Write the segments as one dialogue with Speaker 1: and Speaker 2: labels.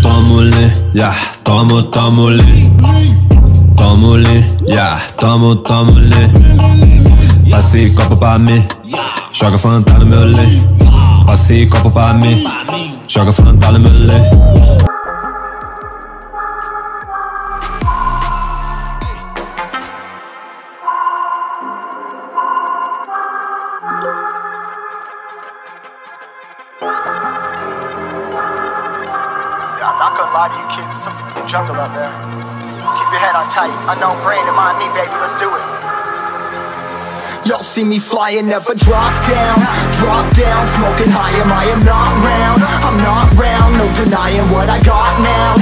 Speaker 1: Tamo-lhe, yeah, tamo-lhe. Tamo-lhe, yeah, tamo-lhe. Passe copo pra mim, joga Fanta no meu lê. Passe copo pra mim, joga Fanta no meu lê.
Speaker 2: I'm not gonna lie to you kids, it's a f***ing jungle out there. Keep your head on tight, unknown brain and mind me, baby, let's do it. Y'all see me flying, never drop down, smoking high, I am not round, I'm not round, no denying what I got now,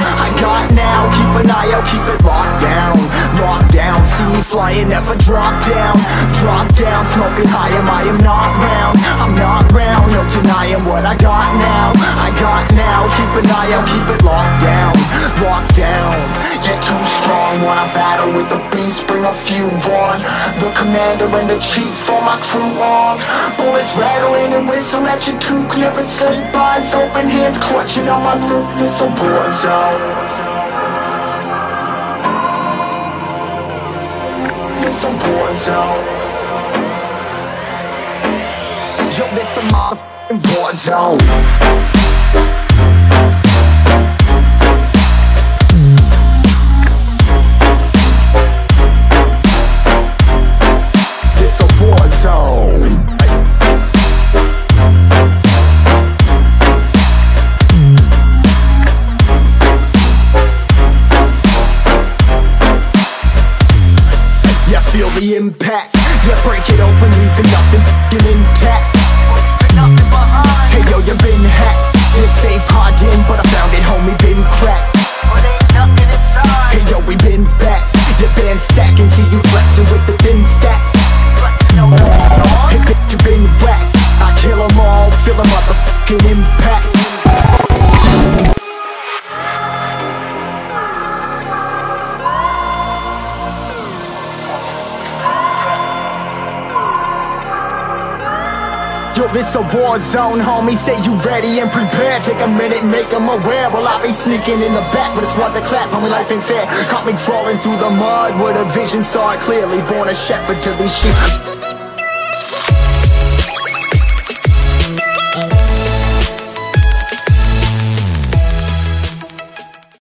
Speaker 2: keep an eye out, keep it locked down, see me flying, never drop down, smoking high, I am not round, I'm not round, no denying what I got now, keep an eye out, keep it locked down, you're too strong, wanna battle with the beast, bring a few on, the commander and the chief for my crew on. Bullets rattling and whistle at your toque. Never sleep, eyes open, hands clutching on my loot. This a war zone. This a war zone. Yo, this a motherfucking war zone. Feel the impact, yeah, break it open, leaving nothing f***ing intact. Hey yo, you been hacked, you're safe, hard in, but I found it, homie, been cracked. Hey yo, we been back, your band stacking, see you flexing with the thin stack. Hey bitch, you been whacked, I kill them all, feel a motherfucking impact. Yo, this a war zone, homie, say you ready and prepared. Take a minute, make them aware. Well, I be sneaking in the back, but it's what the clap, homie, life ain't fair. Caught me crawling through the mud with a vision, saw it clearly. Born a shepherd to these sheep.